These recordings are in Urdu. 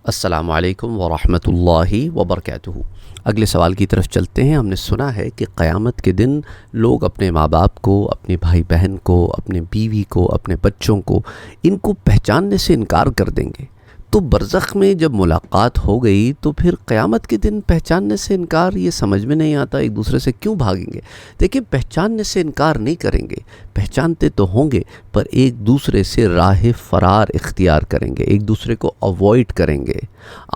السلام علیکم ورحمۃ اللہ وبرکاتہ۔ اگلے سوال کی طرف چلتے ہیں۔ ہم نے سنا ہے کہ قیامت کے دن لوگ اپنے ماں باپ کو، اپنے بھائی بہن کو، اپنے بیوی کو، اپنے بچوں کو، ان کو پہچاننے سے انکار کر دیں گے۔ تو برزخ میں جب ملاقات ہو گئی تو پھر قیامت کے دن پہچاننے سے انکار، یہ سمجھ میں نہیں آتا ایک دوسرے سے کیوں بھاگیں گے؟ دیکھیں، پہچاننے سے انکار نہیں کریں گے، پہچانتے تو ہوں گے پر ایک دوسرے سے راہ فرار اختیار کریں گے، ایک دوسرے کو اوائڈ کریں گے،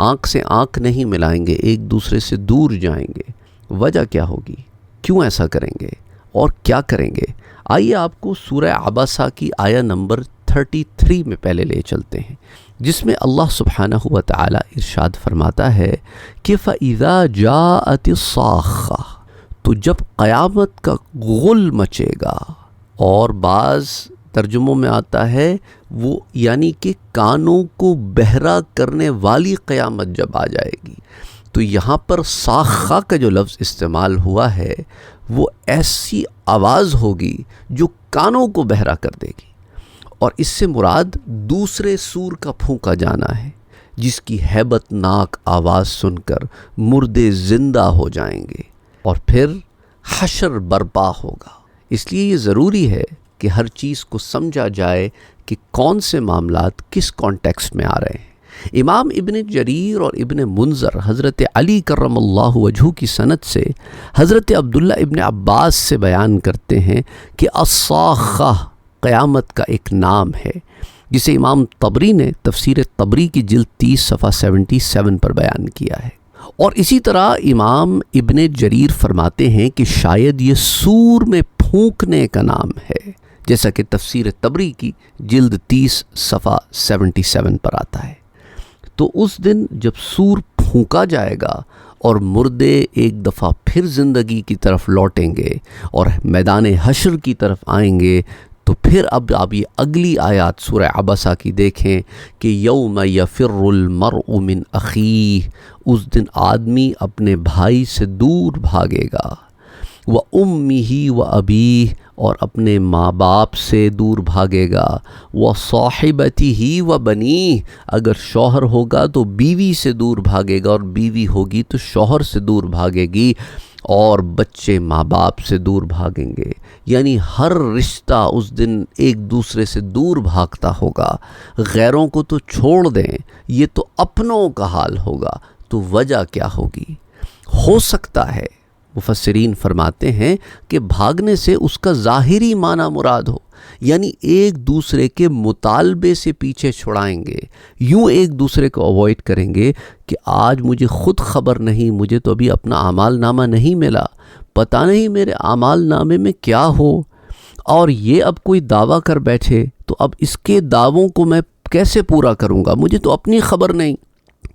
آنکھ سے آنکھ نہیں ملائیں گے، ایک دوسرے سے دور جائیں گے۔ وجہ کیا ہوگی؟ کیوں ایسا کریں گے اور کیا کریں گے؟ آئیے آپ کو سورہ عبسہ کی آیہ نمبر 33 میں پہلے لے چلتے ہیں، جس میں اللہ سبحانہ و تعالی ارشاد فرماتا ہے کہ فَإِذَا جَاءَتِ الصَّاخَّةُ، تو جب قیامت کا غل مچے گا، اور بعض ترجموں میں آتا ہے وہ یعنی کہ کانوں کو بہرا کرنے والی قیامت جب آ جائے گی، تو یہاں پر صاخہ کا جو لفظ استعمال ہوا ہے وہ ایسی آواز ہوگی جو کانوں کو بہرا کر دے گی، اور اس سے مراد دوسرے سور کا پھونکا جانا ہے، جس کی ہیبت ناک آواز سن کر مردے زندہ ہو جائیں گے، اور پھر حشر برپا ہوگا۔ اس لیے یہ ضروری ہے کہ ہر چیز کو سمجھا جائے کہ کون سے معاملات کس کانٹیکسٹ میں آ رہے ہیں۔ امام ابن جریر اور ابن منذر حضرت علی کرم اللہ وجہہ کی سند سے حضرت عبداللہ ابن عباس سے بیان کرتے ہیں کہ الصاخہ قیامت کا ایک نام ہے، جسے امام طبری نے تفسیر طبری کی جلد 30 صفحہ 77 پر بیان کیا ہے، اور اسی طرح امام ابن جریر فرماتے ہیں کہ شاید یہ سور میں پھونکنے کا نام ہے، جیسا کہ تفسیر طبری کی جلد 30 صفحہ 77 پر آتا ہے۔ تو اس دن جب سور پھونکا جائے گا اور مردے ایک دفعہ پھر زندگی کی طرف لوٹیں گے اور میدان حشر کی طرف آئیں گے، تو پھر اب آپ یہ اگلی آیات سورہ عبسہ کی دیکھیں کہ یوم یفر المرء من اخیہ، اس دن آدمی اپنے بھائی سے دور بھاگے گا، وَأُمِّهِ وَأَبِيهِ، اور اپنے ماں باپ سے دور بھاگے گا، وَصَاحِبَتِهِ وَبَنِيهِ، اگر شوہر ہوگا تو بیوی سے دور بھاگے گا، اور بیوی ہوگی تو شوہر سے دور بھاگے گی، اور بچے ماں باپ سے دور بھاگیں گے۔ یعنی ہر رشتہ اس دن ایک دوسرے سے دور بھاگتا ہوگا۔ غیروں کو تو چھوڑ دیں، یہ تو اپنوں کا حال ہوگا، تو وجہ کیا ہوگی؟ ہو سکتا ہے مفسرین فرماتے ہیں کہ بھاگنے سے اس کا ظاہری معنی مراد ہو، یعنی ایک دوسرے کے مطالبے سے پیچھے چھڑائیں گے، یوں ایک دوسرے کو اوائڈ کریں گے کہ آج مجھے خود خبر نہیں، مجھے تو ابھی اپنا اعمال نامہ نہیں ملا، پتہ نہیں میرے اعمال نامے میں کیا ہو، اور یہ اب کوئی دعویٰ کر بیٹھے تو اب اس کے دعووں کو میں کیسے پورا کروں گا، مجھے تو اپنی خبر نہیں۔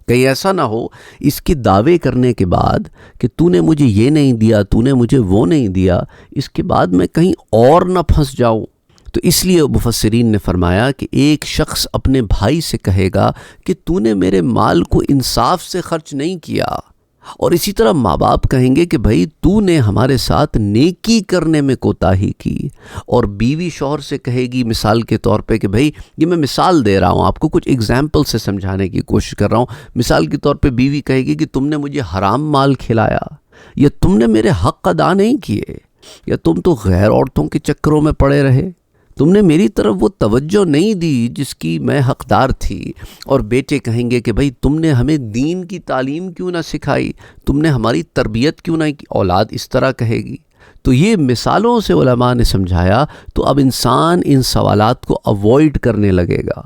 کہیں ایسا نہ ہو اس کے دعوے کرنے کے بعد کہ تو نے مجھے یہ نہیں دیا، تو نے مجھے وہ نہیں دیا، اس کے بعد میں کہیں اور نہ پھنس جاؤں۔ تو اس لیے مفسرین نے فرمایا کہ ایک شخص اپنے بھائی سے کہے گا کہ تو نے میرے مال کو انصاف سے خرچ نہیں کیا، اور اسی طرح ماں باپ کہیں گے کہ بھائی تو نے ہمارے ساتھ نیکی کرنے میں کوتاہی کی، اور بیوی شوہر سے کہے گی مثال کے طور پہ کہ بھائی، یہ میں مثال دے رہا ہوں آپ کو، کچھ اگزامپل سے سمجھانے کی کوشش کر رہا ہوں۔ مثال کے طور پہ بیوی کہے گی کہ تم نے مجھے حرام مال کھلایا، یا تم نے میرے حق ادا نہیں کیے، یا تم تو غیر عورتوں کے چکروں میں پڑے رہے، تم نے میری طرف وہ توجہ نہیں دی جس کی میں حقدار تھی۔ اور بیٹے کہیں گے کہ بھئی تم نے ہمیں دین کی تعلیم کیوں نہ سکھائی، تم نے ہماری تربیت کیوں نہ کی۔ اولاد اس طرح کہے گی۔ تو یہ مثالوں سے علماء نے سمجھایا، تو اب انسان ان سوالات کو اوائڈ کرنے لگے گا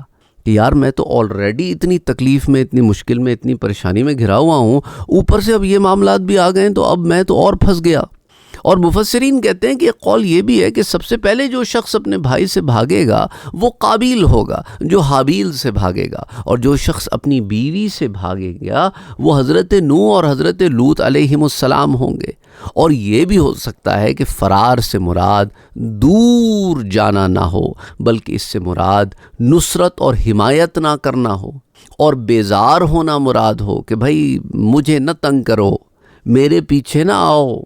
کہ یار میں تو آلریڈی اتنی تکلیف میں، اتنی مشکل میں، اتنی پریشانی میں گھرا ہوا ہوں، اوپر سے اب یہ معاملات بھی آ گئے، تو اب میں تو اور پھنس گیا۔ اور مفسرین کہتے ہیں کہ ایک قول یہ بھی ہے کہ سب سے پہلے جو شخص اپنے بھائی سے بھاگے گا وہ قابیل ہوگا، جو حابیل سے بھاگے گا، اور جو شخص اپنی بیوی سے بھاگے گا وہ حضرت نوح اور حضرت لوط علیہم السلام ہوں گے۔ اور یہ بھی ہو سکتا ہے کہ فرار سے مراد دور جانا نہ ہو، بلکہ اس سے مراد نصرت اور حمایت نہ کرنا ہو، اور بیزار ہونا مراد ہو کہ بھائی مجھے نہ تنگ کرو، میرے پیچھے نہ آؤ۔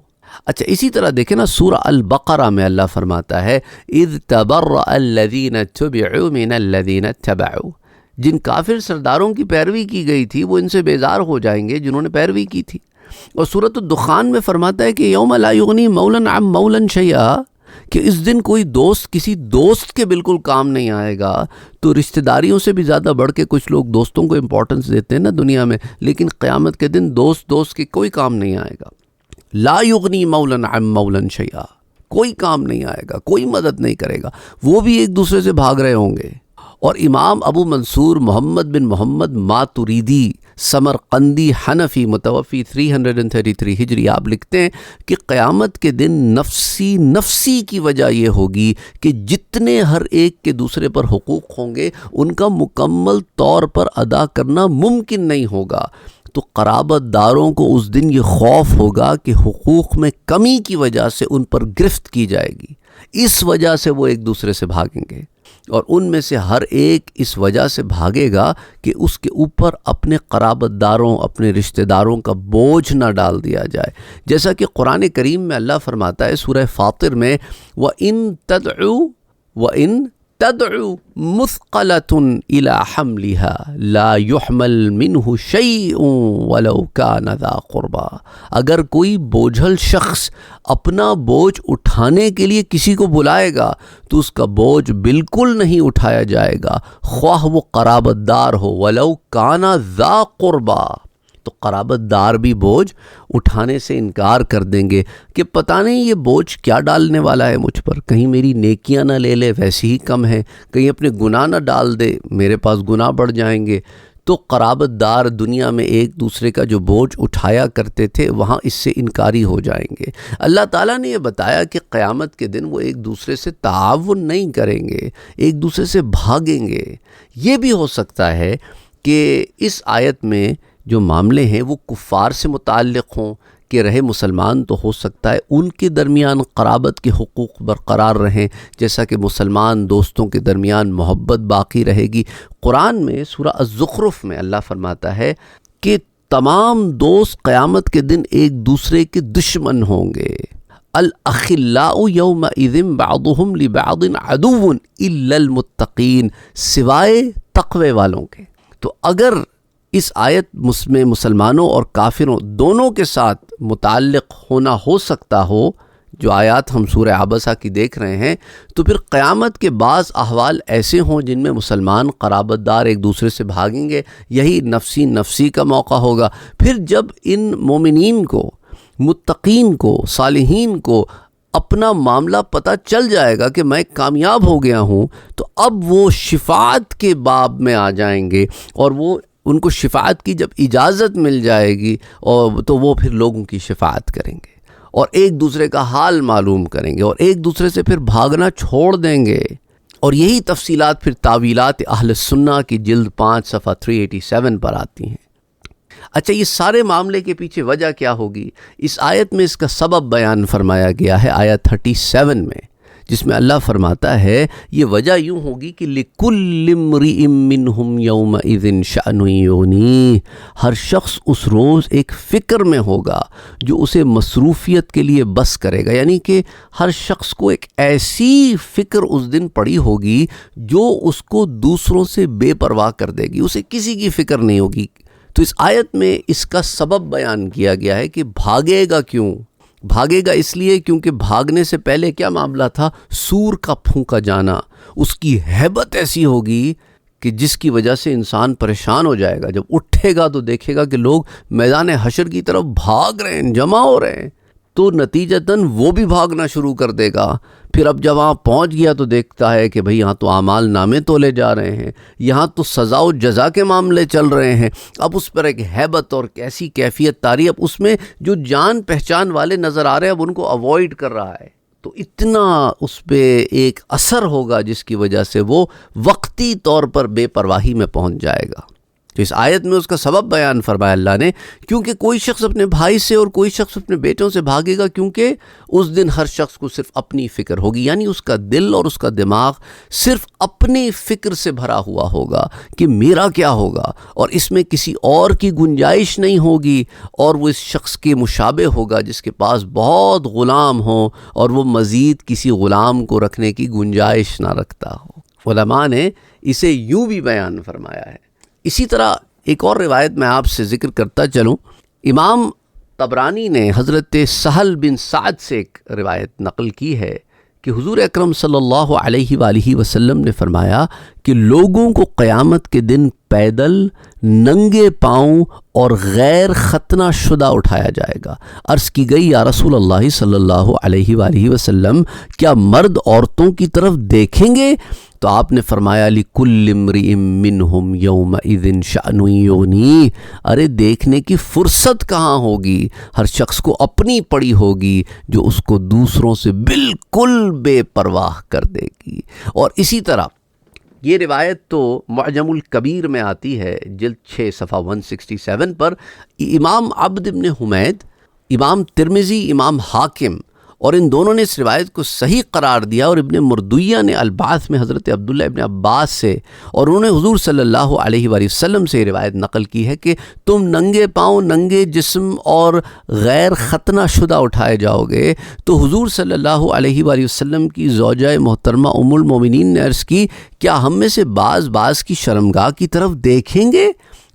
اچھا، اسی طرح دیکھیں نا، سورہ البقرہ میں اللہ فرماتا ہے اذ تبرأ الذین اتبعوا من الذین اتبعوا، جن کافر سرداروں کی پیروی کی گئی تھی وہ ان سے بیزار ہو جائیں گے جنہوں نے پیروی کی تھی۔ اور سورۃ الدخان میں فرماتا ہے کہ یوم لا یغنی مولا عن مولا شیئا، کہ اس دن کوئی دوست کسی دوست کے بالکل کام نہیں آئے گا۔ تو رشتہ داریوں سے بھی زیادہ بڑھ کے کچھ لوگ دوستوں کو امپورٹنس دیتے ہیں نا دنیا میں، لیکن قیامت کے دن دوست کے کوئی کام نہیں آئے گا۔ لا یغنی مولا عن مولا شیئا، کوئی کام نہیں آئے گا، کوئی مدد نہیں کرے گا، وہ بھی ایک دوسرے سے بھاگ رہے ہوں گے۔ اور امام ابو منصور محمد بن محمد ماتریدی سمرقندی حنفی متوفی 333 ہجری آپ لکھتے ہیں کہ قیامت کے دن نفسی کی وجہ یہ ہوگی کہ جتنے ہر ایک کے دوسرے پر حقوق ہوں گے ان کا مکمل طور پر ادا کرنا ممکن نہیں ہوگا۔ تو قرابت داروں کو اس دن یہ خوف ہوگا کہ حقوق میں کمی کی وجہ سے ان پر گرفت کی جائے گی، اس وجہ سے وہ ایک دوسرے سے بھاگیں گے، اور ان میں سے ہر ایک اس وجہ سے بھاگے گا کہ اس کے اوپر اپنے قرابت داروں، اپنے رشتہ داروں کا بوجھ نہ ڈال دیا جائے، جیسا کہ قرآن کریم میں اللہ فرماتا ہے سورہ فاطر میں وَإِن تَدْعُ مُثْقَلَةٌ إِلَى حَمْلِهَا لَا يُحْمَلْ مِنْهُ شَيْءٌ وَلَوْ كَانَ ذَا قُرْبَى، اگر کوئی بوجھل شخص اپنا بوجھ اٹھانے کے لیے کسی کو بلائے گا تو اس کا بوجھ بالکل نہیں اٹھایا جائے گا، خواہ وہ قرابت دار ہو، وَلَوْ كَانَ ذَا قُرْبَى۔ تو قرابت دار بھی بوجھ اٹھانے سے انکار کر دیں گے کہ پتہ نہیں یہ بوجھ کیا ڈالنے والا ہے مجھ پر، کہیں میری نیکیاں نہ لے لے، ویسی ہی کم ہے، کہیں اپنے گناہ نہ ڈال دے، میرے پاس گناہ بڑھ جائیں گے۔ تو قرابت دار دنیا میں ایک دوسرے کا جو بوجھ اٹھایا کرتے تھے وہاں اس سے انکاری ہو جائیں گے۔ اللہ تعالیٰ نے یہ بتایا کہ قیامت کے دن وہ ایک دوسرے سے تعاون نہیں کریں گے، ایک دوسرے سے بھاگیں گے۔ یہ بھی ہو سکتا ہے کہ اس آیت میں جو معاملے ہیں وہ کفار سے متعلق ہوں کہ رہے مسلمان تو ہو سکتا ہے ان کے درمیان قرابت کے حقوق برقرار رہیں، جیسا کہ مسلمان دوستوں کے درمیان محبت باقی رہے گی۔ قرآن میں سورہ الزخرف میں اللہ فرماتا ہے کہ تمام دوست قیامت کے دن ایک دوسرے کے دشمن ہوں گے۔ الاخلاء یومئذ بعضهم لبعض عدو الا المتقین، سوائے تقوی والوں کے۔ تو اگر اس آیت میں مسلمانوں اور کافروں دونوں کے ساتھ متعلق ہونا ہو سکتا ہو، جو آیات ہم سورہ عبسہ کی دیکھ رہے ہیں، تو پھر قیامت کے بعض احوال ایسے ہوں جن میں مسلمان قرابت دار ایک دوسرے سے بھاگیں گے، یہی نفسی کا موقع ہوگا۔ پھر جب ان مومنین کو، متقین کو، صالحین کو اپنا معاملہ پتہ چل جائے گا کہ میں کامیاب ہو گیا ہوں، تو اب وہ شفاعت کے باب میں آ جائیں گے، اور وہ ان کو شفاعت کی جب اجازت مل جائے گی اور تو وہ پھر لوگوں کی شفاعت کریں گے اور ایک دوسرے کا حال معلوم کریں گے اور ایک دوسرے سے پھر بھاگنا چھوڑ دیں گے۔ اور یہی تفصیلات پھر تاویلات اہل سنہ کی جلد 5 صفحہ 387 پر آتی ہیں۔ اچھا، یہ سارے معاملے کے پیچھے وجہ کیا ہوگی؟ اس آیت میں اس کا سبب بیان فرمایا گیا ہے آیت 37 میں، جس میں اللہ فرماتا ہے یہ وجہ یوں ہوگی کہ لِكُلِّ امْرِئٍ مِّنْهُمْ يَوْمَئِذٍ شَأْنٌ يُغْنِيهِ، ہر شخص اس روز ایک فکر میں ہوگا جو اسے مصروفیت کے لیے بس کرے گا، یعنی کہ ہر شخص کو ایک ایسی فکر اس دن پڑی ہوگی جو اس کو دوسروں سے بے پرواہ کر دے گی، اسے کسی کی فکر نہیں ہوگی۔ تو اس آیت میں اس کا سبب بیان کیا گیا ہے کہ بھاگے گا کیوں؟ بھاگے گا اس لیے کیونکہ بھاگنے سے پہلے کیا معاملہ تھا؟ سور کا پھونکا جانا، اس کی ہیبت ایسی ہوگی کہ جس کی وجہ سے انسان پریشان ہو جائے گا۔ جب اٹھے گا تو دیکھے گا کہ لوگ میدان حشر کی طرف بھاگ رہے ہیں، جمع ہو رہے ہیں، تو نتیجتاً وہ بھی بھاگنا شروع کر دے گا۔ پھر اب جب وہاں پہنچ گیا تو دیکھتا ہے کہ بھئی یہاں تو اعمال نامے تولے جا رہے ہیں، یہاں تو سزا و جزا کے معاملے چل رہے ہیں۔ اب اس پر ایک ہیبت اور کیسی کیفیت طاری، اب اس میں جو جان پہچان والے نظر آ رہے ہیں اب ان کو اوائڈ کر رہا ہے، تو اتنا اس پہ ایک اثر ہوگا جس کی وجہ سے وہ وقتی طور پر بے پرواہی میں پہنچ جائے گا۔ تو اس آیت میں اس کا سبب بیان فرمایا اللہ نے، کیونکہ کوئی شخص اپنے بھائی سے اور کوئی شخص اپنے بیٹوں سے بھاگے گا، کیونکہ اس دن ہر شخص کو صرف اپنی فکر ہوگی، یعنی اس کا دل اور اس کا دماغ صرف اپنی فکر سے بھرا ہوا ہوگا کہ میرا کیا ہوگا، اور اس میں کسی اور کی گنجائش نہیں ہوگی، اور وہ اس شخص کے مشابہ ہوگا جس کے پاس بہت غلام ہوں اور وہ مزید کسی غلام کو رکھنے کی گنجائش نہ رکھتا ہو۔ علماء نے اسے یوں بھی بیان فرمایا ہے۔ اسی طرح ایک اور روایت میں آپ سے ذکر کرتا چلوں، امام طبرانی نے حضرت سہل بن سعد سے ایک روایت نقل کی ہے کہ حضور اکرم صلی اللہ علیہ وآلہ وسلم نے فرمایا کہ لوگوں کو قیامت کے دن پیدل، ننگے پاؤں اور غیر ختنہ شدہ اٹھایا جائے گا۔ عرض کی گئی یا رسول اللہ صلی اللہ علیہ وآلہ وسلم، کیا مرد عورتوں کی طرف دیکھیں گے؟ تو آپ نے فرمایا لِكُلِّ امْرِئٍ مِّنْهُمْ يَوْمَئِذٍ شَأْنٌ يُغْنِيهِ، ارے دیکھنے کی فرصت کہاں ہوگی، ہر شخص کو اپنی پڑی ہوگی جو اس کو دوسروں سے بالکل بے پرواہ کر دے گی۔ اور اسی طرح یہ روایت تو معجم الکبیر میں آتی ہے، جلد 6 صفحہ 167 پر۔ امام عبد بن حمید، امام ترمذی، امام حاکم، اور ان دونوں نے اس روایت کو صحیح قرار دیا، اور ابن مردویہ نے البعث میں حضرت عبداللہ ابن عباس سے، اور انہوں نے حضور صلی اللہ علیہ وآلہ وسلم سے یہ روایت نقل کی ہے کہ تم ننگے پاؤں، ننگے جسم اور غیر ختنہ شدہ اٹھائے جاؤ گے۔ تو حضور صلی اللہ علیہ وآلہ وسلم کی زوجہ محترمہ ام المومنین نے عرض کی، کیا ہم میں سے بعض کی شرمگاہ کی طرف دیکھیں گے؟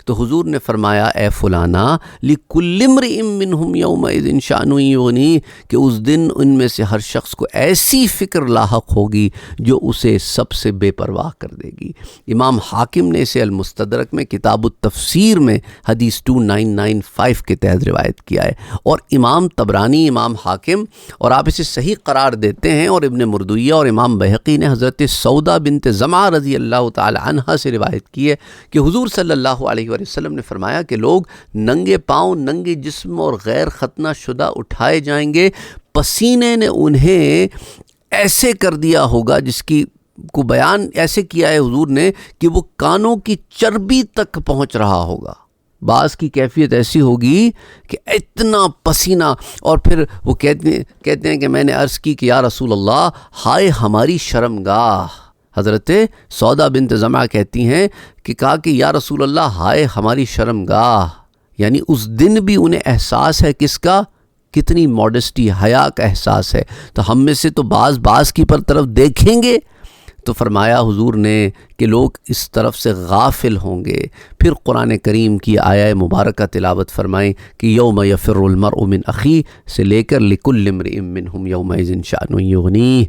تو حضور نے فرمایا اے فلانا لِكُلِّ امْرِئٍ مِّنْهُمْ يَوْمَئِذٍ شَأْنٌ يُغْنِيهِ، کہ اس دن ان میں سے ہر شخص کو ایسی فکر لاحق ہوگی جو اسے سب سے بے پرواہ کر دے گی۔ امام حاکم نے اسے المستدرک میں کتاب التفسیر میں حدیث 2995 کے تحت روایت کیا ہے، اور امام طبرانی، امام حاکم، اور آپ اسے صحیح قرار دیتے ہیں، اور ابن مردویہ اور امام بہقی نے حضرت سودا بنت زمعہ رضی اللہ تعالی عنہا سے روایت کی ہے کہ حضور صلی اللہ علیہ وسلم نے فرمایا کہ لوگ ننگے پاؤں، ننگے جسم اور غیر ختنہ شدہ اٹھائے جائیں گے، پسینے نے انہیں ایسے کر دیا ہوگا، جس کی کو بیان ایسے کیا ہے حضور نے کہ وہ کانوں کی چربی تک پہنچ رہا ہوگا۔ بعض کی کیفیت ایسی ہوگی کہ اتنا پسینہ، اور پھر وہ کہتے ہیں کہ میں نے عرض کی کہ یا رسول اللہ، ہائے ہماری شرمگاہ۔ حضرت سودا بنت زمعہ کہتی ہیں کہ کہا کہ یا رسول اللہ، ہائے ہماری شرمگاہ، یعنی اس دن بھی انہیں احساس ہے کس کا؟ کتنی ماڈسٹی، حیا کا احساس ہے۔ تو ہم میں سے تو بعض کی پر طرف دیکھیں گے۔ تو فرمایا حضور نے کہ لوگ اس طرف سے غافل ہوں گے۔ پھر قرآن کریم کی آیہ مبارکہ تلاوت فرمائیں کہ یوم یفر المرء من اخیہ سے لے کر لکل امرئ منہم یومئذ شأن یغنیہ،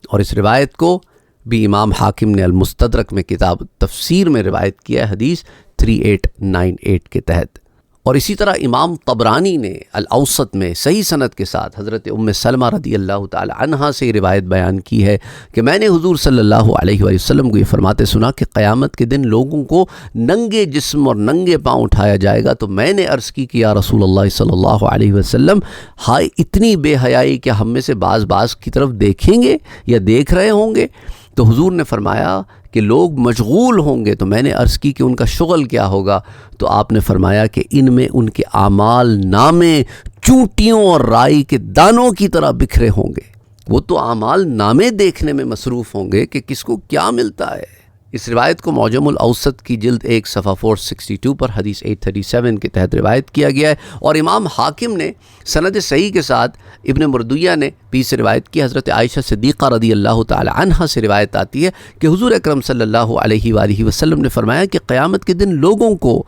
اور اس روایت کو بھی امام حاکم نے المستدرک میں کتاب تفسیر میں روایت کیا ہے حدیث 3898 کے تحت۔ اور اسی طرح امام طبرانی نے الاوسط میں صحیح سند کے ساتھ حضرت ام سلمہ رضی اللہ تعالی عنہا سے روایت بیان کی ہے کہ میں نے حضور صلی اللہ علیہ وآلہ وسلم کو یہ فرماتے سنا کہ قیامت کے دن لوگوں کو ننگے جسم اور ننگے پاؤں اٹھایا جائے گا۔ تو میں نے عرض کی کہ یا رسول اللہ صلی اللہ علیہ وسلم، ہائے اتنی بے حیائی، کیا ہم میں سے بعض کی طرف دیکھیں گے یا دیکھ رہے ہوں گے؟ تو حضور نے فرمایا کہ لوگ مشغول ہوں گے۔ تو میں نے عرض کی کہ ان کا شغل کیا ہوگا؟ تو آپ نے فرمایا کہ ان میں ان کے اعمال نامے چونٹیوں اور رائی کے دانوں کی طرح بکھرے ہوں گے۔ وہ تو اعمال نامے دیکھنے میں مصروف ہوں گے کہ کس کو کیا ملتا ہے۔ اس روایت کو معجم الاوسط کی جلد 1 صفحہ 462 پر حدیث 837 کے تحت روایت کیا گیا ہے، اور امام حاکم نے سند صحیح کے ساتھ، ابن مردویہ نے بھی سے روایت کی، حضرت عائشہ صدیقہ رضی اللہ تعالی عنہا سے روایت آتی ہے کہ حضور اکرم صلی اللہ علیہ وآلہ وسلم نے فرمایا کہ قیامت کے دن لوگوں کو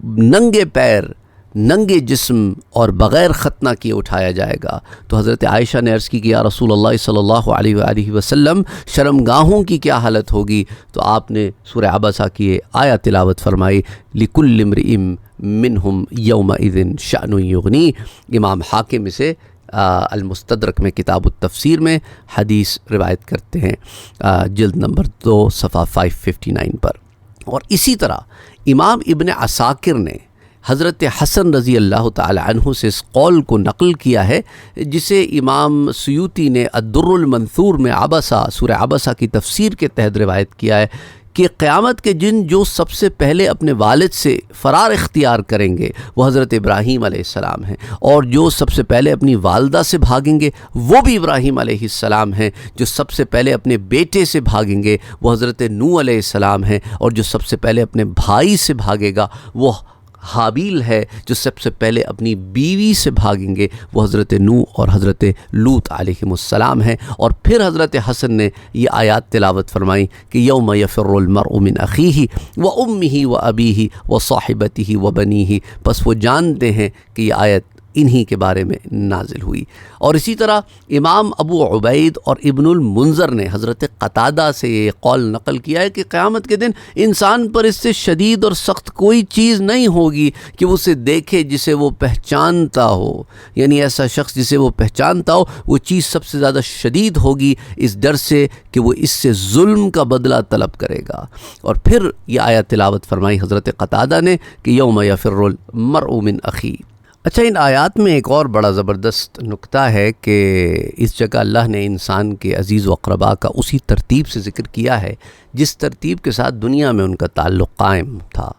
ننگے پیر، ننگے جسم اور بغیر ختنہ کیے اٹھایا جائے گا۔ تو حضرت عائشہ نے عرض کی کہ یا رسول اللہ صلی اللہ علیہ وآلہ وسلم، شرمگاہوں کی کیا حالت ہوگی؟ تو آپ نے سورہ عبسہ کی آیت تلاوت فرمائی لِكُلِّ امْرِئٍ مِّنْهُمْ يَوْمَئِذٍ شَأْنٌ یُغْنِیہ۔ امام حاکم اسے المستدرک میں کتاب التفسیر میں حدیث روایت کرتے ہیں، جلد نمبر 2 صفحہ 559 پر۔ اور اسی طرح امام ابن عساکر نے حضرت حسن رضی اللہ تعالی عنہ سے اس قول کو نقل کیا ہے، جسے امام سیوطی نے الدر المنثور میں عبسہ، سورہ عبسہ کی تفسیر کے تحت روایت کیا ہے کہ قیامت کے دن جو سب سے پہلے اپنے والد سے فرار اختیار کریں گے وہ حضرت ابراہیم علیہ السلام ہیں، اور جو سب سے پہلے اپنی والدہ سے بھاگیں گے وہ بھی ابراہیم علیہ السلام ہیں، جو سب سے پہلے اپنے بیٹے سے بھاگیں گے وہ حضرت نوح علیہ السلام ہیں، اور جو سب سے پہلے اپنے بھائی سے بھاگے گا وہ حابیل ہے جو سب سے پہلے اپنی بیوی سے بھاگیں گے، وہ حضرت نوح اور حضرت لوط علیہم السلام ہیں۔ اور پھر حضرت حسن نے یہ آیات تلاوت فرمائی کہ یوم یفر المرء من اخیہ وامہ وابیہ وصاحبتہ وبنیہ، پس وہ جانتے ہیں کہ یہ آیت انہی کے بارے میں نازل ہوئی۔ اور اسی طرح امام ابو عبید اور ابن المنذر نے حضرت قتادہ سے یہ قول نقل کیا ہے کہ قیامت کے دن انسان پر اس سے شدید اور سخت کوئی چیز نہیں ہوگی کہ وہ اسے دیکھے جسے وہ پہچانتا ہو، یعنی ایسا شخص جسے وہ پہچانتا ہو وہ چیز سب سے زیادہ شدید ہوگی اس ڈر سے کہ وہ اس سے ظلم کا بدلہ طلب کرے گا۔ اور پھر یہ آیت تلاوت فرمائی حضرت قتادہ نے کہ یوم یفر المرء من اخیہ۔ اچھا، ان آیات میں ایک اور بڑا زبردست نکتہ ہے کہ اس جگہ اللہ نے انسان کے عزیز و اقرباء کا اسی ترتیب سے ذکر کیا ہے جس ترتیب کے ساتھ دنیا میں ان کا تعلق قائم تھا۔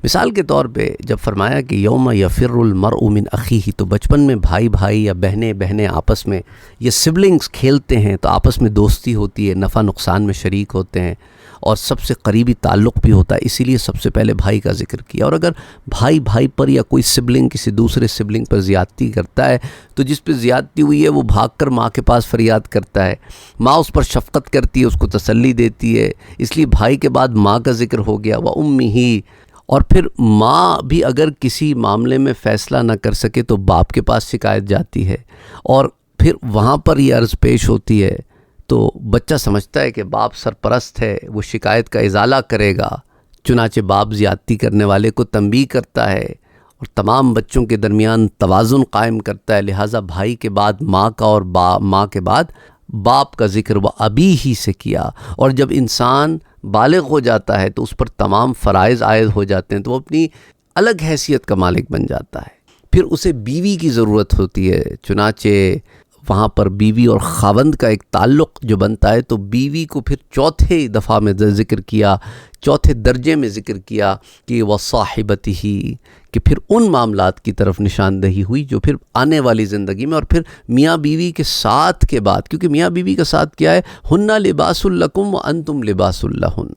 مثال کے طور پہ جب فرمایا کہ یوم یفر المرء من اخیہ، تو بچپن میں بھائی بھائی یا بہنیں آپس میں یہ سبلنگز کھیلتے ہیں تو آپس میں دوستی ہوتی ہے، نفع نقصان میں شریک ہوتے ہیں اور سب سے قریبی تعلق بھی ہوتا ہے، اسی لیے سب سے پہلے بھائی کا ذکر کیا۔ اور اگر بھائی پر یا کوئی سبلنگ کسی دوسرے سبلنگ پر زیادتی کرتا ہے تو جس پہ زیادتی ہوئی ہے وہ بھاگ کر ماں کے پاس فریاد کرتا ہے، ماں اس پر شفقت کرتی ہے، اس کو تسلی دیتی ہے، اس لیے بھائی کے بعد ماں کا ذکر ہو گیا، وَأُمِّهِ۔ اور پھر ماں بھی اگر کسی معاملے میں فیصلہ نہ کر سکے تو باپ کے پاس شکایت جاتی ہے، اور پھر وہاں پر یہ عرض پیش ہوتی ہے تو بچہ سمجھتا ہے کہ باپ سرپرست ہے، وہ شکایت کا ازالہ کرے گا، چنانچہ باپ زیادتی کرنے والے کو تنبیہ کرتا ہے اور تمام بچوں کے درمیان توازن قائم کرتا ہے، لہٰذا بھائی کے بعد ماں کا اور ماں کے بعد باپ کا ذکر وہ ابھی ہی سے کیا۔ اور جب انسان بالغ ہو جاتا ہے تو اس پر تمام فرائض عائد ہو جاتے ہیں تو وہ اپنی الگ حیثیت کا مالک بن جاتا ہے، پھر اسے بیوی کی ضرورت ہوتی ہے، چنانچہ وہاں پر بیوی اور خاوند کا ایک تعلق جو بنتا ہے تو بیوی کو پھر چوتھے دفعہ میں ذکر کیا، چوتھے درجے میں ذکر کیا کہ وصاحبتہ، کہ پھر ان معاملات کی طرف نشاندہی ہوئی جو پھر آنے والی زندگی میں، اور پھر میاں بیوی کے ساتھ کے بعد، کیونکہ میاں بیوی کا ساتھ کیا ہے، ہن لباس لکم وانتم لباس لہن،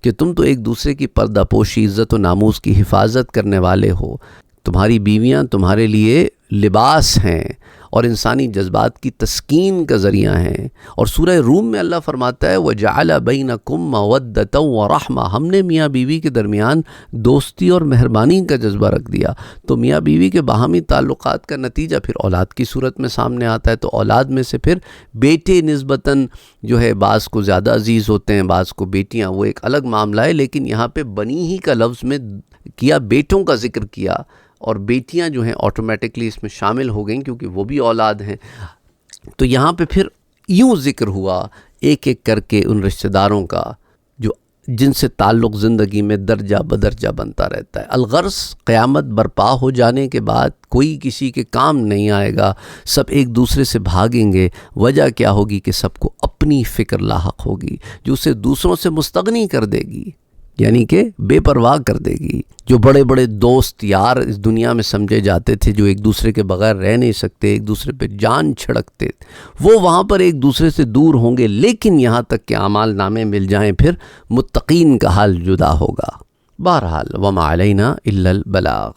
کہ تم تو ایک دوسرے کی پردہ پوشی، عزت و ناموس کی حفاظت کرنے والے ہو، تمہاری بیویاں تمہارے لیے لباس ہیں اور انسانی جذبات کی تسکین کا ذریعہ ہیں۔ اور سورہ روم میں اللہ فرماتا ہے وَجَعَلَ بَيْنَكُمْ مَوَدَّةً وَرَحْمَةً، ہم نے میاں بیوی کے درمیان دوستی اور مہربانی کا جذبہ رکھ دیا۔ تو میاں بیوی کے باہمی تعلقات کا نتیجہ پھر اولاد کی صورت میں سامنے آتا ہے، تو اولاد میں سے پھر بیٹے نسبتاً جو ہے بعض کو زیادہ عزیز ہوتے ہیں، بعض کو بیٹیاں، وہ ایک الگ معاملہ ہے، لیکن یہاں پہ بنی ہی کا لفظ میں کیا، بیٹوں کا ذکر کیا، اور بیٹیاں جو ہیں آٹومیٹکلی اس میں شامل ہو گئیں کیونکہ وہ بھی اولاد ہیں۔ تو یہاں پہ پھر یوں ذکر ہوا ایک ایک کر کے ان رشتہ داروں کا جو جن سے تعلق زندگی میں درجہ بدرجہ بنتا رہتا ہے۔ الغرض قیامت برپا ہو جانے کے بعد کوئی کسی کے کام نہیں آئے گا، سب ایک دوسرے سے بھاگیں گے۔ وجہ کیا ہوگی کہ سب کو اپنی فکر لاحق ہوگی جو اسے دوسروں سے مستغنی کر دے گی، یعنی کہ بے پرواہ کر دے گی۔ جو بڑے بڑے دوست یار اس دنیا میں سمجھے جاتے تھے، جو ایک دوسرے کے بغیر رہ نہیں سکتے، ایک دوسرے پہ جان چھڑکتے، وہ وہاں پر ایک دوسرے سے دور ہوں گے، لیکن یہاں تک کہ اعمال نامے مل جائیں پھر متقین کا حال جدا ہوگا۔ بہرحال وما علینا الا البلاغ۔